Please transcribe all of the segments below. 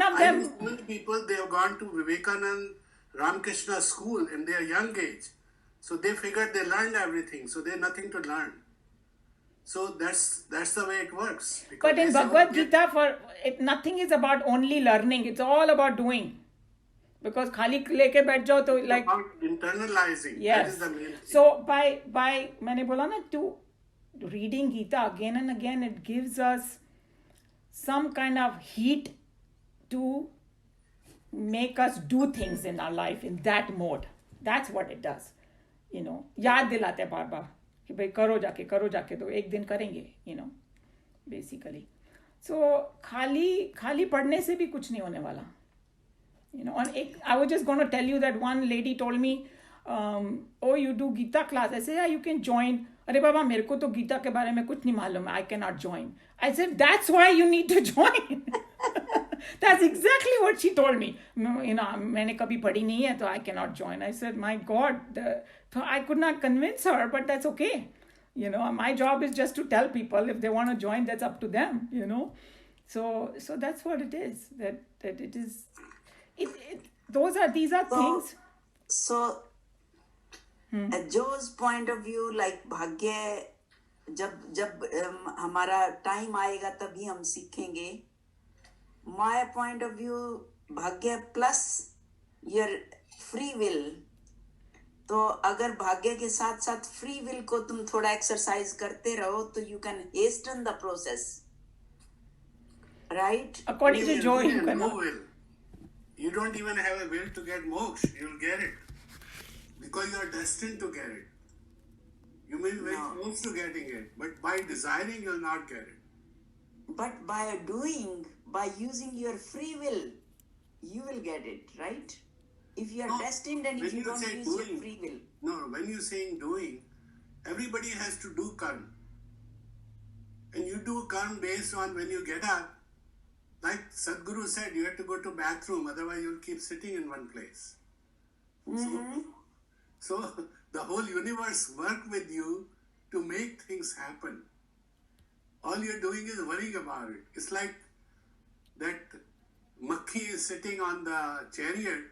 one of them. I know many people, they have gone to Vivekanand Ramakrishna school in their young age. So they figured they learned everything. So they have nothing to learn. So that's the way it works. But in Bhagavad Gita, nothing is about only learning. It's all about doing. Because खाली लेके बैठ जाओ तो like about internalizing. Yes. That is the main thing. So by मैंने बोला ना, to reading Gita again and again, it gives us some kind of heat to make us do things in our life in that mode. That's what it does. याद दिलाते हैं बार बार कि भाई करो जाके तो एक दिन करेंगे, basically. So खाली पढ़ने से भी कुछ नहीं होने वाला. And I was just going to tell you that one lady told me, oh, you do Gita class. I said, yeah, you can join. Arey Baba, मेरे को तो गीता के बारे में कुछ नहीं मालूम है. I cannot join. I said, that's why you need to join. That's exactly what she told me. मैंने कभी पढ़ी नहीं है, तो I cannot join. I said, my God, so I could not convince her, but that's okay. My job is just to tell people if they want to join, that's up to them. So that's what it is. That it is. These are things. So, at Joe's point of view, like भाग्य, जब हमारा time आएगा तभी हम सीखेंगे. My point of view, भाग्य plus your free will. तो अगर भाग्य के साथ साथ free will को तुम थोड़ा exercise करते रहो, तो you can hasten the process, right? According to Joe, you no cannot. will. You don't even have a will to get moksha. You'll get it. Because you are destined to get it. You may be very close to getting it. But by desiring, you'll not get it. But by doing, by using your free will, you will get it, right? If you are destined and if you don't use your free will. No, when you're saying doing, everybody has to do karma. And you do karma based on when you get up. Like Sadhguru said, you have to go to bathroom, otherwise you'll keep sitting in one place. So the whole universe work with you to make things happen. All you're doing is worrying about it. It's like that makhi is sitting on the chariot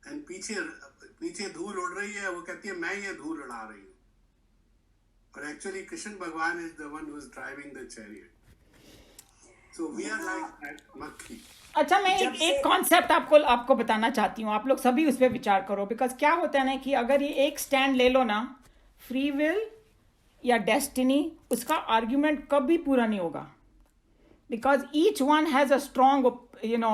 and पीछे धूल उड़ रही है, वो कहती है मैं ये धूल उड़ा रही हूँ. But actually Krishna Bhagwan is the one who is driving the chariot. So we are like that makhi. अच्छा, मैं एक कॉन्सेप्ट आपको बताना चाहती हूँ. आप लोग सभी उस पर विचार करो. बिकॉज क्या होता है ना कि अगर ये एक स्टैंड ले लो ना, फ्री विल या डेस्टिनी, उसका आर्ग्यूमेंट कभी पूरा नहीं होगा. Because each one has a strong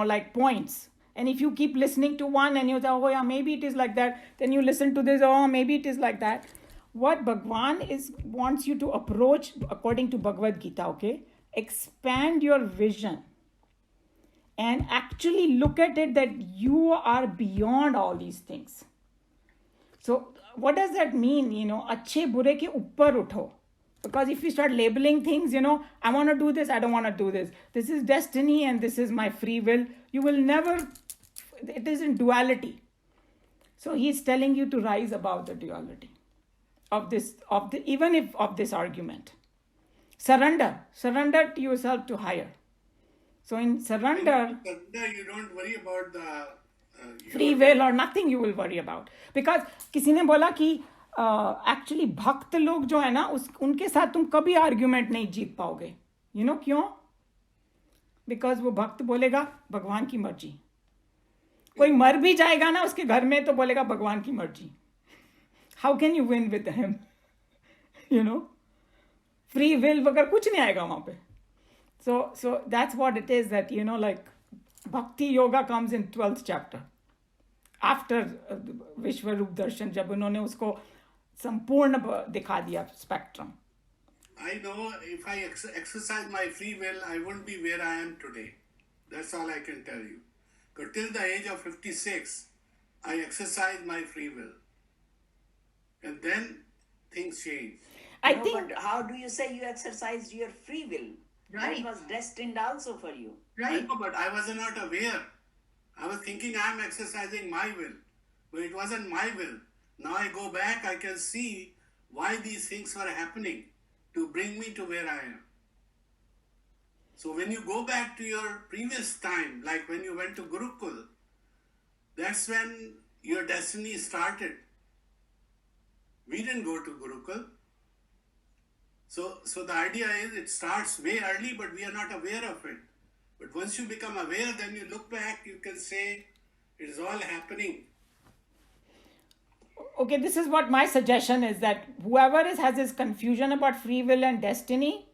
like points. And if you keep listening to one and you say, oh yeah, maybe it is like that, then you listen to this, oh maybe it is like that. What Bhagwan wants you to approach according to Bhagavad Gita, okay? Expand your vision and actually look at it that you are beyond all these things. So what does that mean? अच्छे बुरे के ऊपर उठो. Because if you start labeling things, I want to do this, I don't want to do this. This is destiny and this is my free will. You will never, it is in duality. So he's telling you to rise above the duality of this argument. Surrender to yourself to higher. So in surrender, you don't worry about the free will or nothing you will worry about. Because किसी ने बोला कि actually भक्त लोग जो है ना, उनके साथ तुम कभी आर्ग्यूमेंट नहीं जीत पाओगे. क्यों? बिकॉज वो भक्त बोलेगा भगवान की मर्जी. कोई मर भी जाएगा ना उसके घर में तो बोलेगा भगवान की मर्जी. How can you win with him? Free will वगैरह कुछ नहीं आएगा वहां पे. So that's what it is, that like bhakti yoga comes in 12th chapter after Vishwarup Darshan, जब उन्होंने उसको संपूर्ण दिखा दिया spectrum. I know if I exercise my free will, I won't be where I am today. That's all I can tell you. But till the age of 56, I exercised my free will. And then things change. But how do you say you exercised your free will? Right. It was destined also for you. Right. I know, but I was not aware. I was thinking I am exercising my will. But it wasn't my will. Now I go back, I can see why these things were happening to bring me to where I am. So when you go back to your previous time, like when you went to Gurukul, that's when your destiny started. We didn't go to Gurukul. So the idea is it starts way early, but we are not aware of it. But once you become aware, then you look back, you can say it is all happening. Okay, this is what my suggestion is, that whoever has this confusion about free will and destiny,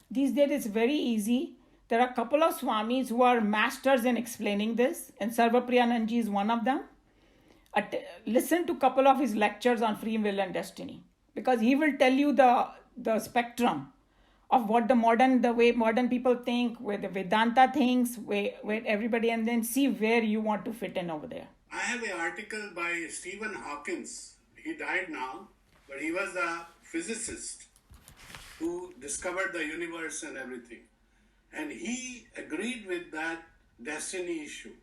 these days it's very easy. There are a couple of Swamis who are masters in explaining this, and Sarvapriyananji is one of them. Listen to a couple of his lectures on free will and destiny, because he will tell you the spectrum of what the way modern people think, where the Vedanta thinks, where everybody, and then see where you want to fit in over there. I have an article by Stephen Hawkins. He died now, but he was a physicist who discovered the universe and everything. And he agreed with that destiny issue.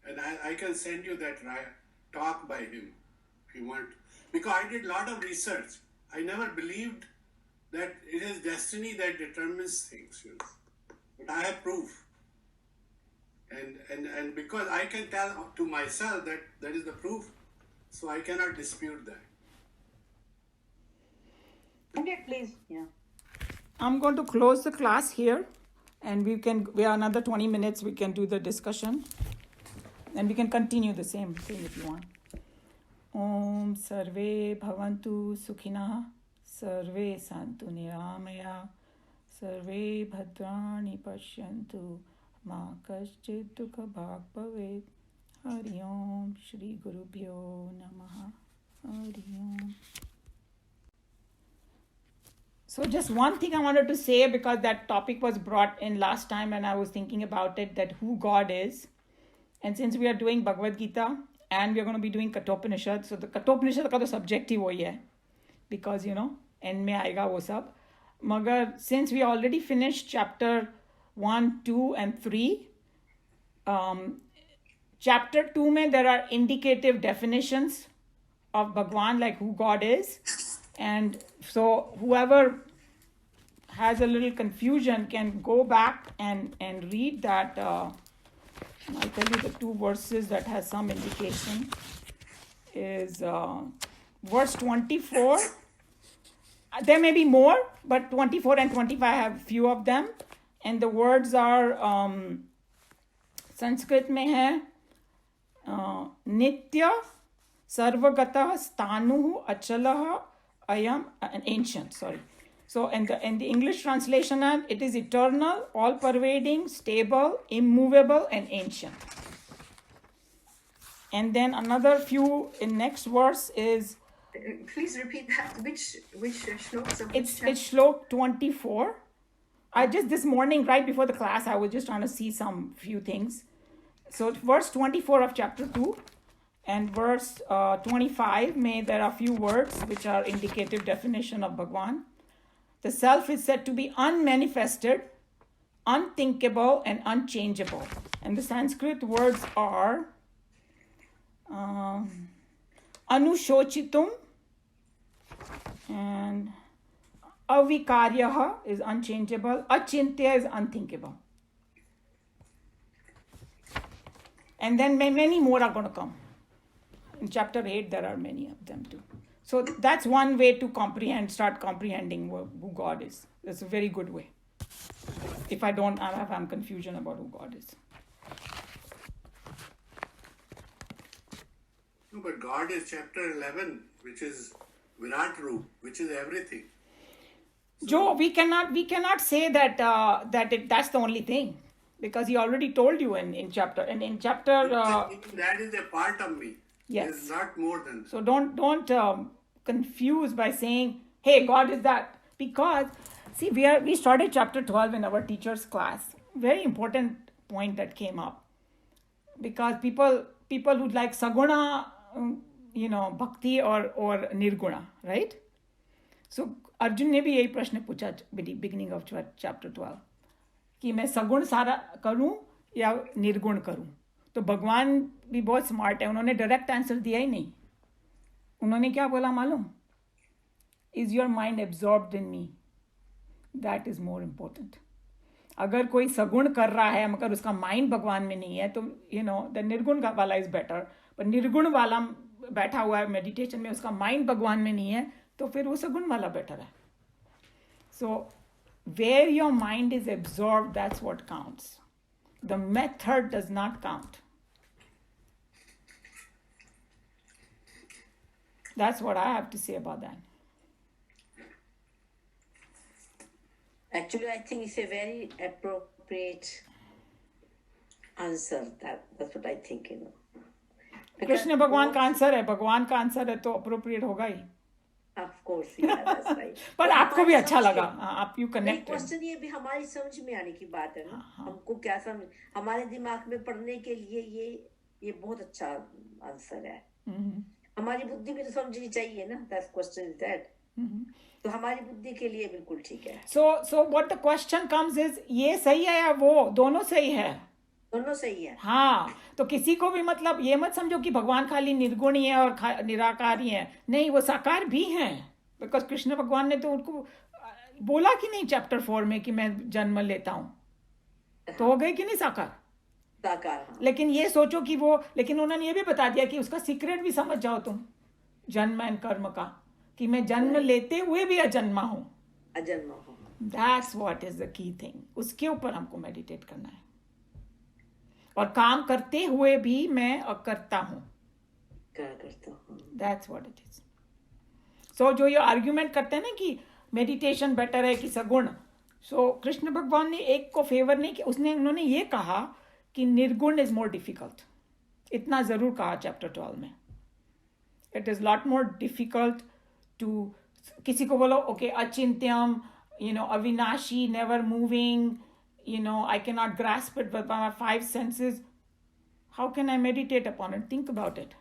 And I can send you that talk by him if you want. Because I did a lot of research. I never believed that it is destiny that determines things. You know. But I have proof. And because I can tell to myself that that is the proof, so I cannot dispute that. Okay, please. Yeah. I'm going to close the class here, and we are another 20 minutes, we can do the discussion, and we can continue the same thing if you want. Om Sarve Bhavantu Sukhinah, Sarve Santu Niramaya, Sarve Bhadrani Pashyantu, Ma Kaschid Dukha Bhag Bhavet. Hari Om Shri Gurubhyo Namaha. Hari Om. So just one thing I wanted to say, because that topic was brought in last time and I was thinking about it, that who God is. And since we are doing Bhagavad Gita and we are going to be doing Kathopanishad, so the Kathopanishad का तो subject ही वही है, because end में आएगा वो सब. मगर since we already finished chapter 1, 2 and 3, chapter 2 में there are indicative definitions of Bhagwan, like who God is. And so whoever has a little confusion can go back and read that. I'll tell you the two verses that has some indication. Is verse 24. There may be more, but 24 and 25 have few of them. And the words are Sanskrit में है Nitya Sarvagatah Stanuhu Achalah Ayam, an ancient, sorry. So in the English translation, it is eternal, all-pervading, stable, immovable, and ancient. And then another few in next verse is. Please repeat that. Which shlokas? It's shlok 24. I just this morning, right before the class, I was just trying to see some few things. So verse 24 of chapter 2. And verse 25, there are few words which are indicative definition of Bhagwan. The self is said to be unmanifested, unthinkable, and unchangeable. And the Sanskrit words are Anushochitum, and Avikaryaha is unchangeable, Achintya is unthinkable. And then many more are going to come. In chapter 8, there are many of them too. So that's one way to start comprehending who God is. That's a very good way. If I'm confusion about who God is. No, but God is chapter 11, which is Virat Roop, which is everything. Joe, we cannot say that that's the only thing, because he already told you in chapter. That is a part of me. Yes. It's not more than. So don't confuse by saying, hey, God is that. Because, see, we started chapter 12 in our teacher's class. Very important point that came up. Because people would like Saguna, Bhakti or Nirguna, right? So Arjun ने भी यही प्रश्न पूछा beginning of chapter 12. कि मैं सगुण सारा करूं या निर्गुण करूं. तो भगवान भी बहुत स्मार्ट है, उन्होंने डायरेक्ट आंसर दिया ही नहीं. उन्होंने क्या बोला मालूम? Is your mind absorbed in me? That is more important. अगर कोई सगुण कर रहा है मगर उसका माइंड भगवान में नहीं है तो द निर्गुण वाला इज बेटर, पर निर्गुण वाला बैठा हुआ है मेडिटेशन में, उसका माइंड भगवान में नहीं है, तो फिर वो सगुण वाला बेटर है. So where your mind is absorb, that's what counts. The method does not count. That's what I have to say about that. Actually, I think it's a very appropriate answer. That's what I think, Because Krishna भगवान का answer है, भगवान का answer है तो appropriate होगा ही. Of course, yeah, that's right. पर आपको भी अच्छा लगा, आप यू कनेक्टेड. क्वेश्चन ये भी हमारी समझ में आने की बात है ना. हमको क्या समझ, हमारे दिमाग में पढ़ने के लिए ये बहुत अच्छा आंसर है. हमारी बुद्धि भी तो समझनी चाहिए ना. That's question is that. तो हमारी बुद्धि के लिए बिल्कुल ठीक है. So what the question comes is, ये सही है या वो, दोनों सही है. दोनों सही है. हाँ, तो किसी को भी मतलब ये मत समझो कि भगवान खाली निर्गुण ही है और निराकार ही है. नहीं, वो साकार भी हैं. बिकॉज कृष्ण भगवान ने तो उनको बोला कि नहीं चैप्टर 4 में कि मैं जन्म लेता हूं, तो हो गए कि नहीं साकार. साकार. लेकिन ये सोचो कि वो, लेकिन उन्होंने ये भी बता दिया कि उसका सीक्रेट भी समझ जाओ तुम, जन्म एंड कर्म का, कि मैं जन्म लेते हुए भी अजन्मा हूं. अजन्मा हूं. That's what is the key thing. उसके ऊपर हमको मेडिटेट करना है. और काम करते हुए भी मैं करता हूं. क्या करता हूं. That's what it is. So जो ये आर्ग्यूमेंट करते हैं ना कि मेडिटेशन बेटर है कि सगुण, सो कृष्ण भगवान ने एक को फेवर नहीं किया. उन्होंने ये कहा कि निर्गुण इज मोर डिफिकल्ट. इतना जरूर कहा चैप्टर 12 में. It is lot more difficult to, किसी को बोलो ओके अचिंत्यम, अविनाशी, never moving, I cannot grasp it with my 5 senses. How can I meditate upon it? Think about it.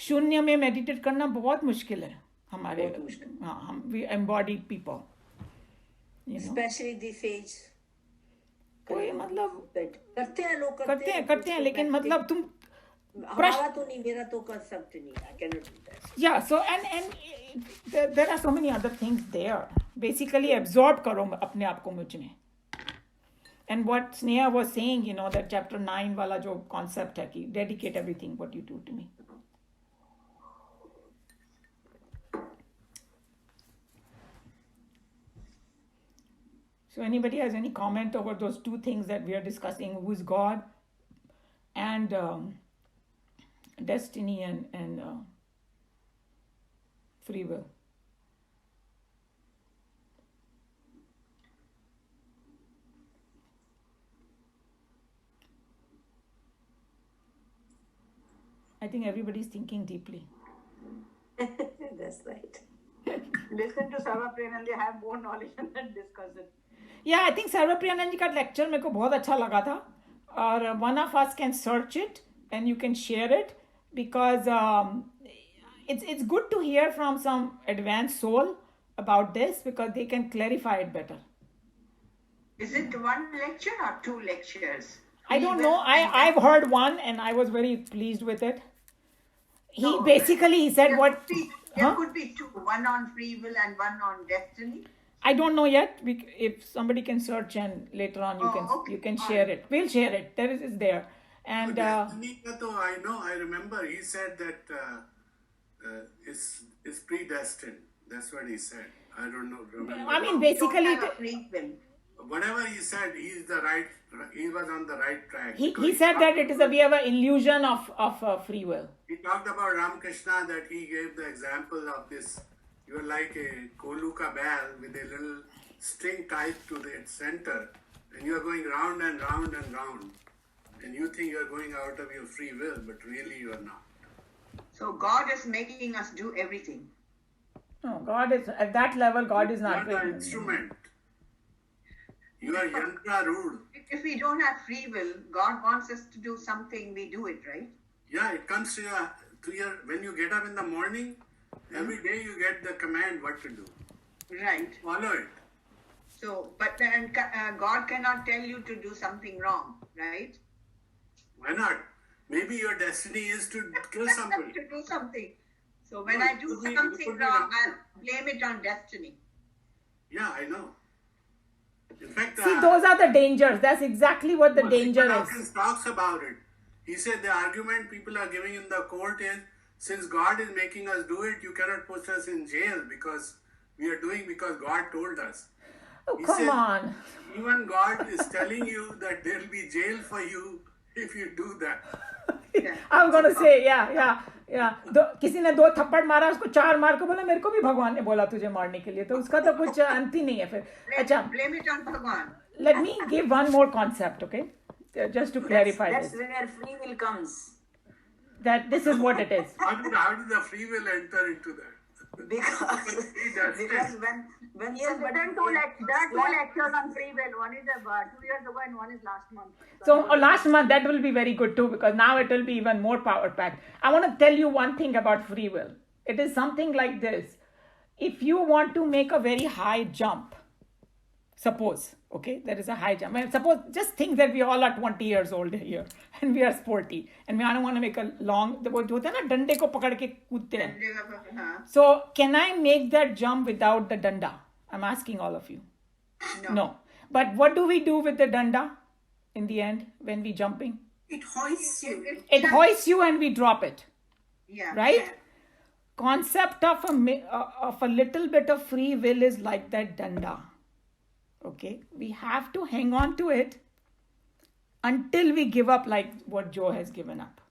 शून्य में मेडिटेट करना बहुत मुश्किल है हमारे. हाँ, हम we embodied people. Especially this age. कोई मतलब करते हैं लोग, करते हैं लेकिन मतलब तुम हमारा तो नहीं, मेरा तो कंसेप्ट नहीं. I cannot do that. Yeah, so and there are so many other things there. Basically absorb करो अपने आप को मुझ में. And what Sneha was saying, that chapter 9 वाला जो concept है कि dedicate everything what you do to me. So anybody has any comment over those two things that we are discussing, who is God and destiny and free will? I think everybody's thinking deeply. That's right. Listen to Sarva Priyanand, they have more knowledge and then discuss it. Yeah, I think Sarva Priyanand ji का lecture मेरे को बहुत अच्छा लगा था. और one of us can search it and you can share it because it's good to hear from some advanced soul about this because they can clarify it better. Is it one lecture or 2 lectures? I don't know. I've heard one and I was very pleased with it. He said there what... There could be 2, one on free will and one on destiny. I don't know yet. If somebody can search and later on you can share it. We'll share it. It's there. And destiny ka to I know. I remember he said that it's predestined. That's what he said. I don't know. Remember. I mean, basically, Don't have a free will. Whatever he said, he was on the right track. he said that we have an illusion of free will. He talked about Ramakrishna, that he gave the example of this. You're like a Koluka bell with a little string tied to the center, and you're going round and round and round. And you think you're going out of your free will, but really you are not. So God is making us do everything. No, God is, at that level, God is not You are an instrument. You are yantra ruled. If we don't have free will, God wants us to do something, we do it, right? Yeah, it comes to your when you get up in the morning, every day you get the command what to do. Right. Follow it. So, but then God cannot tell you to do something wrong, right? Why not? Maybe your destiny is to kill somebody. To do something. So when No, I it do could be something wrong, wrong. I'll blame it on destiny. Yeah, I know. In fact, See, those are the dangers. That's exactly what the danger Stephen is. Hawking talks about it. He said the argument people are giving in the court is, since God is making us do it, you cannot put us in jail because we are doing because God told us. Oh, He come said, on. Even God is telling you that there will be jail for you if you do that. I'm going to say, yeah. किसी ने 2 थप्पड़ मारा, उसको 4 मार के बोला मेरे को भी भगवान ने बोला तुझे मारने के लिए, तो उसका तो कुछ अंत ही नहीं है फिर. अच्छा, Blame it on Bhagwan. let me give one more concept, okay? Just to clarify That's this. where free will comes. That this is what it is. How did the free will enter into that? Because when Yes, but somebody there are two lectures on free will. One is 2 years ago and one is last month. So last month, that will be very good too, because now it will be even more power packed. I want to tell you one thing about free will. It is something like this. If you want to make a very high jump, suppose, okay, there is a high jump. And suppose, just think that we all are 20 years old here and we are sporty and we don't want to make a long, वो जो होता है ना डंडे को पकड़ के कूदते हैं. So can I make that jump without the danda? I'm asking all of you. No. But what do we do with the danda in the end when we jumping? it hoists you. It hoists you and we drop it, Yeah. right? Concept of a little bit of free will is like that danda. Okay, we have to hang on to it until we give up, like what Joe has given up.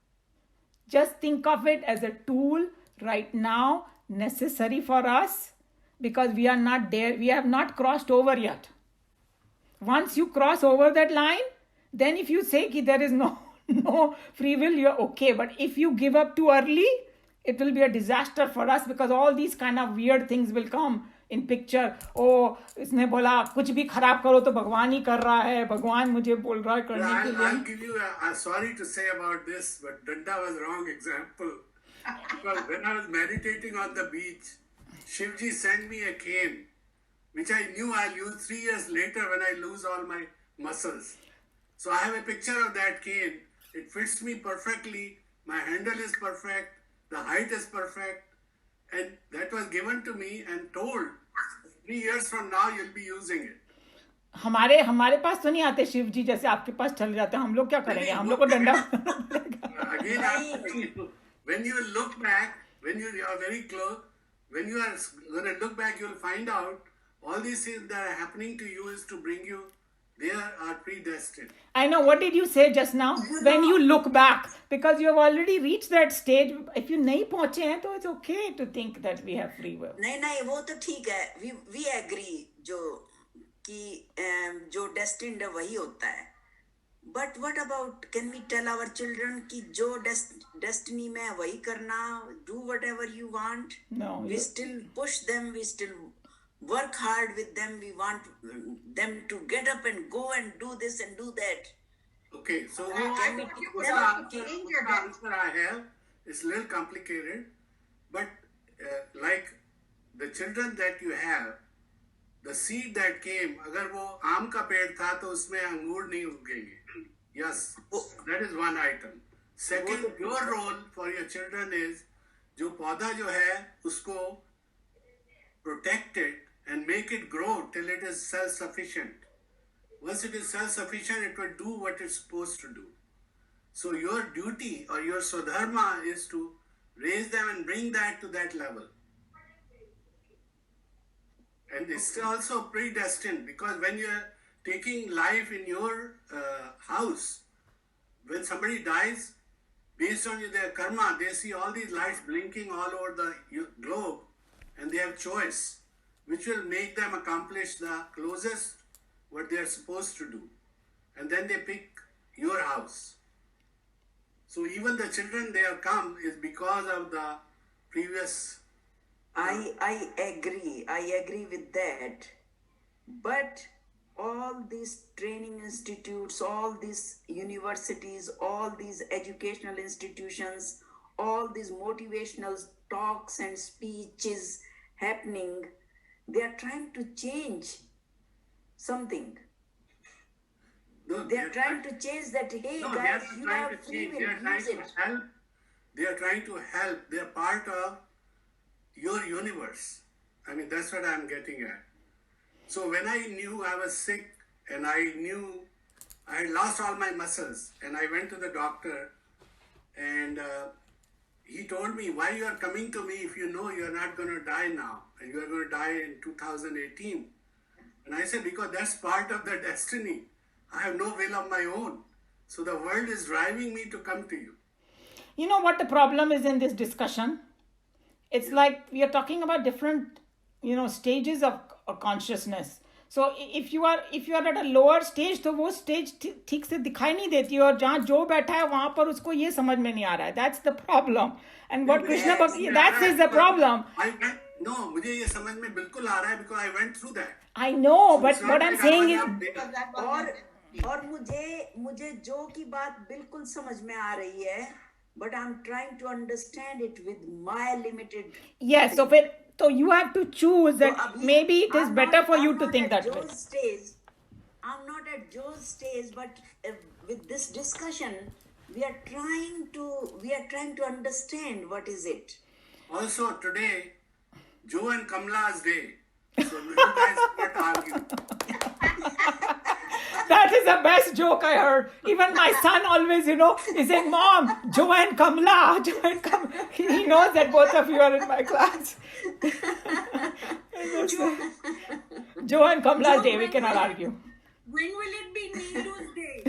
Just think of it as a tool right now, necessary for us, because we are not there. We have not crossed over yet. Once you cross over that line, then if you say that there is no free will, you're okay. But if you give up too early, it will be a disaster for us, because all these kind of weird things will come in picture. Oh, इसने बोला कुछ भी खराब करो तो भगवान ही कर रहा है, भगवान मुझे बोल रहा है करने के लिए. I'll give you I'm sorry to say about this, but Danda was wrong example. Because when I was meditating on the beach, Shivji sent me a cane, which I knew I'll use 3 years later when I lose all my muscles. So I have a picture of that cane. It fits me perfectly. My handle is perfect. The height is perfect. And that was given to me and told, 3 years from now you'll be using it. हमारे पास तो नहीं आते शिव जी जैसे आपके पास चल जाते हैं. हम लोग क्या करेंगे? हम लोग को डंडा. Again, I'm telling you, when you look back, when you are very close, when you are going to look back, you'll find out all these things that are happening to you is to bring you, they are predestined. I know. What did you say just now? When you look back, because you have already reached that stage. If you नहीं पहुंचे हैं, तो it's okay to think that we have free will. नहीं वो तो ठीक है. We agree जो destined है वही होता है. But what about, can we tell our children कि जो destiny में है वही करना, do whatever you want? No. We still push them, we still work hard with them, we want them to get up and go and do this and do that. Okay, so Can we the answer I have is a little complicated, but like the children that you have, the seed that came, अगर वो आम का पेड़ था तो उसमें अंगूर नहीं उगेंगे. Yes, that is one item. Second, your role for your children is जो पौधा जो है उसको protect it and make it grow till it is self-sufficient. Once it is self-sufficient, it will do what it's supposed to do. So your duty or your swadharma is to raise them and bring that to that level. And it's also predestined, because when you're taking life in your house, when somebody dies, based on their karma, they see all these lights blinking all over the globe, and they have choice, which will make them accomplish the closest what they are supposed to do. And then they pick your house. So even the children they have come is because of the previous. I agree with that. But all these training institutes, all these universities, all these educational institutions, all these motivational talks and speeches happening, they are trying to change something. No, They are trying to change that, hey No, guys, they you are trying have to free change. will, They are trying use to it. help. They are trying to help. They are part of your universe. I mean, that's what I'm getting at. So when I knew I was sick and I knew I had lost all my muscles, and I went to the doctor, and he told me, why you are coming to me if you know you are not going to die now, and you are going to die in 2018. And I said, because that's part of the destiny. I have no will of my own. So the world is driving me to come to you. You know what the problem is in this discussion? It's like we are talking about different, stages of consciousness. So if you are at a lower stage, तो वो stage ठीक से दिखाई नहीं देती और जहाँ जो बैठा है वहाँ पर उसको ये समझ में नहीं आ रहा है. That's the problem. And what Krishna Bhakti, that is the problem. No, मुझे ये समझ में बिल्कुल आ रहा है because I went through that. I know, but So what I'm saying is, और मुझे जो की बात बिल्कुल समझ में आ रही है, but I'm trying to understand it with my limited. yes, so you have to choose that maybe it is better for you to think that way. I'm not at Joe's stage, but with this discussion, we are trying to understand what is it. Also today, Joe and Kamala's day. So you guys can't argue. That is the best joke I heard. Even my son always, is saying, Mom, Joe and Kamala. He knows that both of you are in my class. Joe and Kamala's day, we cannot argue. When will it be Neelu's day?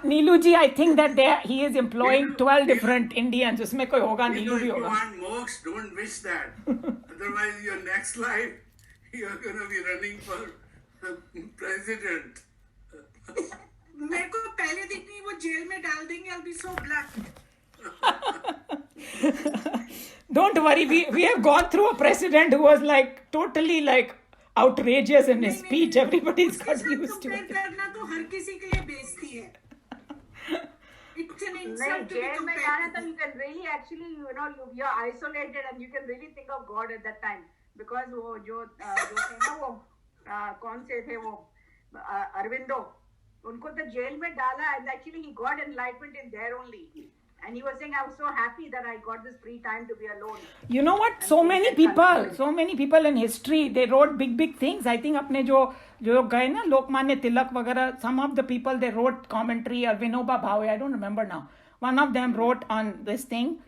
Neelu ji, I think that he is employing 12 different Indians. Usme koi hoga, Neelu bhi If you hoga. want moksha, don't wish that. Otherwise, your next life, you are going to be running for president. मेरे को पहले दिन ही वो jail में डाल देंगे. I'll be so blunt. Don't worry, we have gone through a president who was like totally outrageous in his speech. Everybody's got used to it. करना तो हर किसी के लिए बेइज्जती है. It's an नहीं, insult to be जेल में compared. जाना तो you can really actually, you are isolated and you can really think of God at that time. Because वो जो थे ना वो कौन से थे वो अरविंदो, उनको तो जेल में डाला and actually he got enlightenment in there only. And he was saying, I was so happy that I got this free time to be alone. You know what? So many people in history, they wrote big things. I think अपने जो गए ना लोकमान्य तिलक वगैरह, some of the people they wrote commentary or Vinoba Bhave, I don't remember now. One of them wrote on this thing,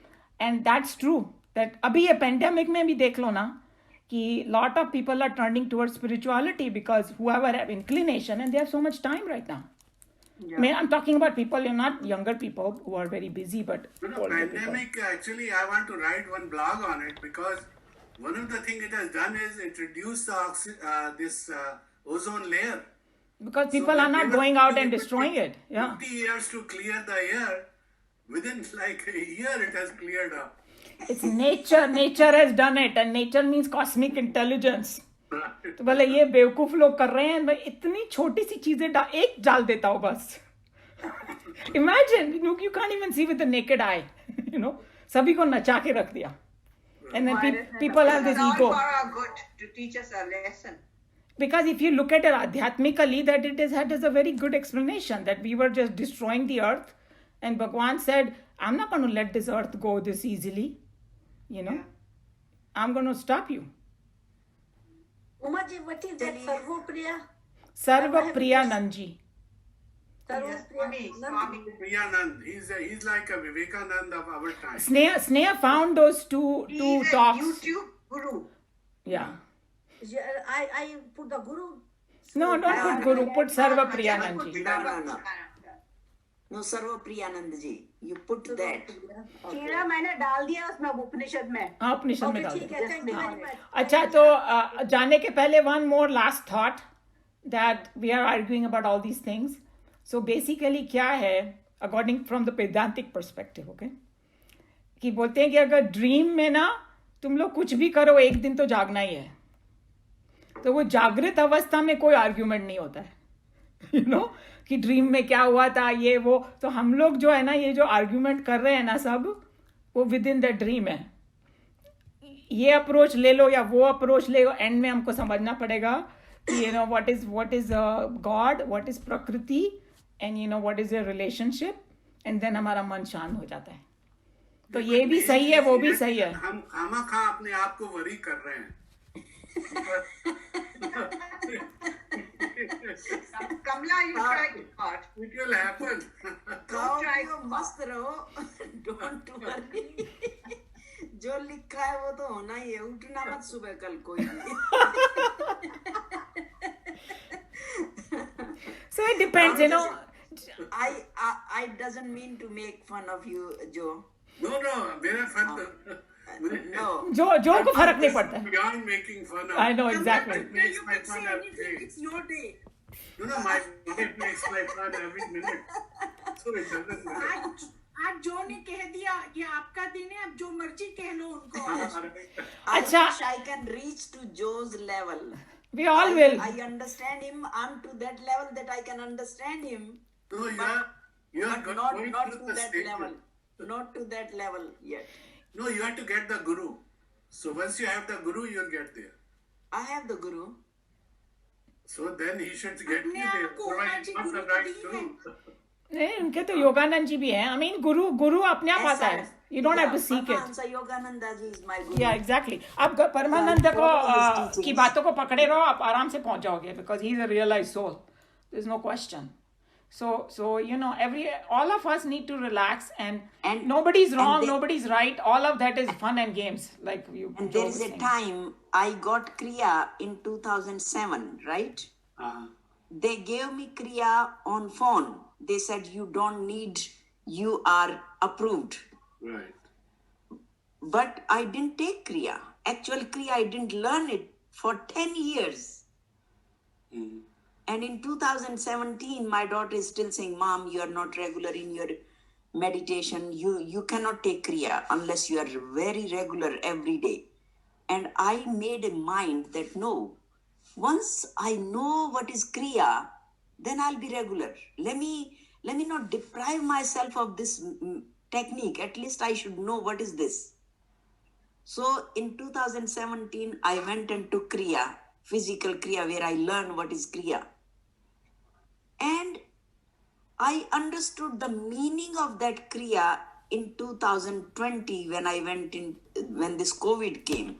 and that's true. That अभी ये pandemic में भी देख लो ना कि lot of people are turning towards spirituality because whoever have inclination and they have so much time right now. Yeah. I mean, I'm talking about people, not younger people who are very busy, but older people. Pandemic, actually, I want to write one blog on it because one of the things it has done is introduce this ozone layer. Because So people are not whenever going out and it destroying took it. Yeah. 50 years to clear the air. Within like a year, it has cleared up. It's nature. Nature has done it, and nature means cosmic intelligence. तो बोले ये बेवकूफ लोग कर रहे हैं भाई इतनी छोटी सी चीजें एक डाल देता हो बस. Imagine, you can't even see with the naked eye. सभी को नचा के रख दिया. And then people have this It's all ego. for our good, to teach us a lesson. Because if you look at it adhyatmically, that it is a very good explanation that we were just destroying the earth, and Bhagwan said, I'm not going to let this earth go this easily. I'm going to stop you. Umaji, what is that? Sarvopriya? Sarvapriyanandji. Swami. Priyanand, he's like a Vivekanand of our time. Sneha found those two He's a talks. YouTube guru. Yeah. I put the guru. No, don't put Guru, put Sarvapriyanandji. No, Sarvapriyanand ji. You put that. चीरा मैंने डाल दिया उसमें उपनिषद में. हाँ उपनिषद में डाल ठीक दो. है, thank you very much. अच्छा तो जाने के पहले one more last thought that we are arguing about all these things. So basically क्या है according from the Vedantic perspective, okay? कि बोलते हैं कि अगर ड्रीम में ना तुम लोग कुछ भी करो एक दिन तो जागना ही है. तो वो जागृत अवस्था में कोई आर्ग्यूमेंट नहीं होता है. कि ड्रीम में क्या हुआ था ये वो. तो हम लोग जो है ना ये जो आर्ग्यूमेंट कर रहे हैं ना सब वो विद इन द ड्रीम है. ये अप्रोच ले लो या वो अप्रोच ले लो, एंड में हमको समझना पड़ेगा कि what is God, what is प्रकृति, and what is your relationship, and then हमारा मन शांत हो जाता है. तो ये भी सही है वो भी सही है. हम खामा खा अपने आप को वरी कर रहे हैं. Kamla, you try it hard. It will happen. खाओ try पियो मस्त रहो, डोंट वरी। जो लिखा है वो तो होना ही है, उठना मत सुबह कल कोई भी। So it depends, you know. I doesn't mean to make fun of you, Joe. No, मेरा फन No. जो को फर्क नहीं पड़ता है. beyond making fun of. I know exactly. It makes my fun every day. It's your day. No, my wife makes my fun every minute. So it doesn't matter. आज जो ने कह दिया कि आपका दिन है, अब जो मर्जी कह लो उनको। I अच्छा। wish I can reach to Joe's level. We all will. I understand him. I'm to that level that I can understand him. No, you are But not going to through the that stages. level. Not to that level yet. No, you have to get the guru. So once you have the guru, you'll get there. I have the guru. So then he should get you अपने there. आप को Otherwise, आज not Guru the तो right दी guru. नहीं, उनके तो योगानंद जी भी हैं. I mean, गुरु अपने आप आता है. You don't have to seek it. Paramahansa Yogananda ji is my guru. Yeah, exactly. आप परमानंद को follow his की teachings. बातों को पकड़े रहो, आप आराम से पहुंच जाओगे, because he's a realized soul. There's no question. So you know, all of us need to relax, and And- nobody's and wrong, they- nobody's right. All of that is fun and games, like you. And Joe there was is a saying. time I got Kriya in 2007, right? They gave me Kriya on phone. They said, you don't need, you are approved. Right. But I didn't take Kriya. Actual Kriya, I didn't learn it for 10 years. And in 2017, my daughter is still saying, Mom, you are not regular in your meditation. You cannot take Kriya unless you are very regular every day. And I made a mind that no, once I know what is Kriya, then I'll be regular. Let me not deprive myself of this technique. At least I should know what is this. So in 2017, I went and took Kriya, physical Kriya, where I learned what is Kriya. And I understood the meaning of that Kriya in 2020 when this COVID came.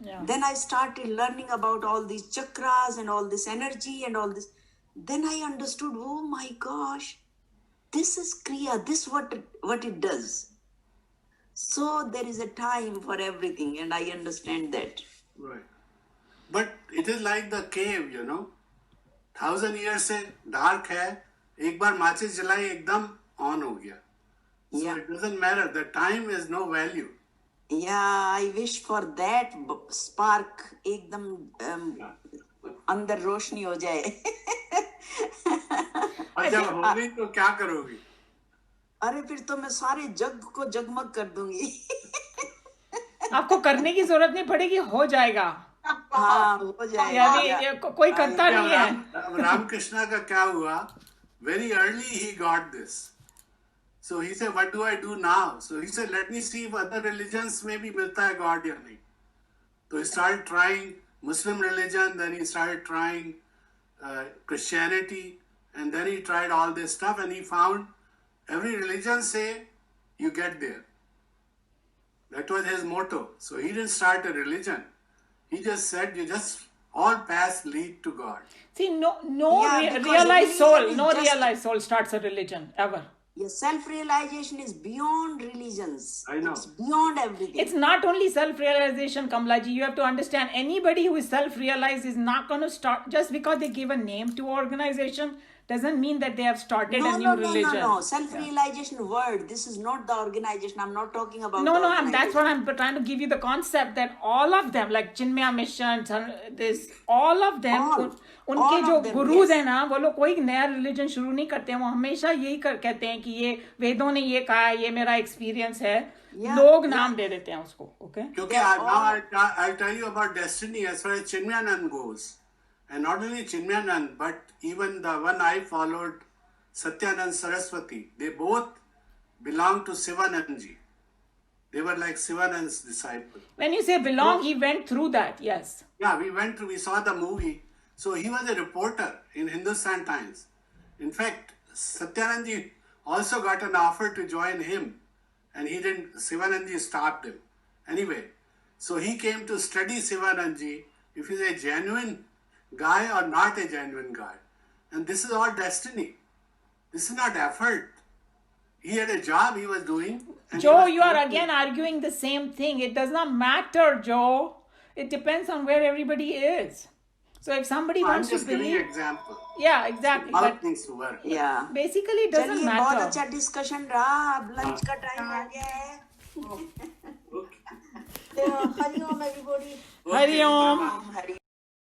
Yeah. Then I started learning about all these chakras and all this energy and all this. Then I understood, oh my gosh, this is Kriya, this what it does. So there is a time for everything, and I understand that. Right. But it is like the cave, 1000 years से dark है, एक बार माचिस जलाई एकदम on हो गया. So Yeah. it doesn't matter. The time is no value. Yeah, I wish for that spark एकदम अंदर रोशनी हो जाए. और जब होगी तो क्या करोगी? अरे फिर तो मैं सारे जग को जगमग कर दूंगी. आपको करने की जरूरत नहीं पड़ेगी, हो जाएगा. हाँ, हो जाएगा. यानी कोई करता नहीं है. रामकृष्णा का क्या हुआ? Very early he got this. So he said, what do I do now? So he said, let me see if other religions में भी मिलता है God या नहीं. So he started trying Muslim religion, then he started trying Christianity, and then he tried all this stuff, and he found every religion say you get there. That was his motto. So he didn't start a religion. He just said you just all paths lead to God. See, no Yeah, because realized religion soul, is no just- realized soul starts a religion ever. Your self-realization is beyond religions. I know. It's beyond everything. It's not only self-realization, Kamlaji. You have to understand, anybody who is self-realized is not going to start, just because they give a name to organization doesn't mean that they have started a new religion. No. Self-realization word. This is not the organization. I'm not talking about No, the that's organization. what I'm trying to give you the concept that all of them, like Chinmaya Mission, all of them, All उनके of जो them, gurus yes. हैं ना, वो लोग कोई नया religion शुरू नहीं करते हैं. वो हमेशा यही कहते हैं कि ये वेदों ने ये कहा, ये मेरा एक्सपीरियंस है. Yeah, लोग नाम दे देते हैं उसको. Okay. क्योंकि Yeah, now I'll tell you about destiny as far as Chinmayanand goes. And not only Chinmayanand, but even the one I followed, Satyanand Saraswati, they both belong to Sivananji. They were like Sivanand's disciples. When you say belong, he went through that. Yes. Yeah, we saw the movie. So he was a reporter in Hindustan Times. In fact, Satyanandji also got an offer to join him, and Sivananji stopped him. Anyway, so he came to study Sivananji. If he's a genuine guy or not a genuine guy. And this is all destiny. This is not effort. He had a job he was doing. and he Joe, was you are told to- again arguing the same thing. It does not matter, Joe. It depends on where everybody is. So if somebody I'm wants to just giving you believe, example. yeah, exactly. How But things work. या basically, it doesn't चलिए बहुत matter. अच्छा discussion रहा अब lunch का time आ गया है Hariom everybody Hari Om. Hari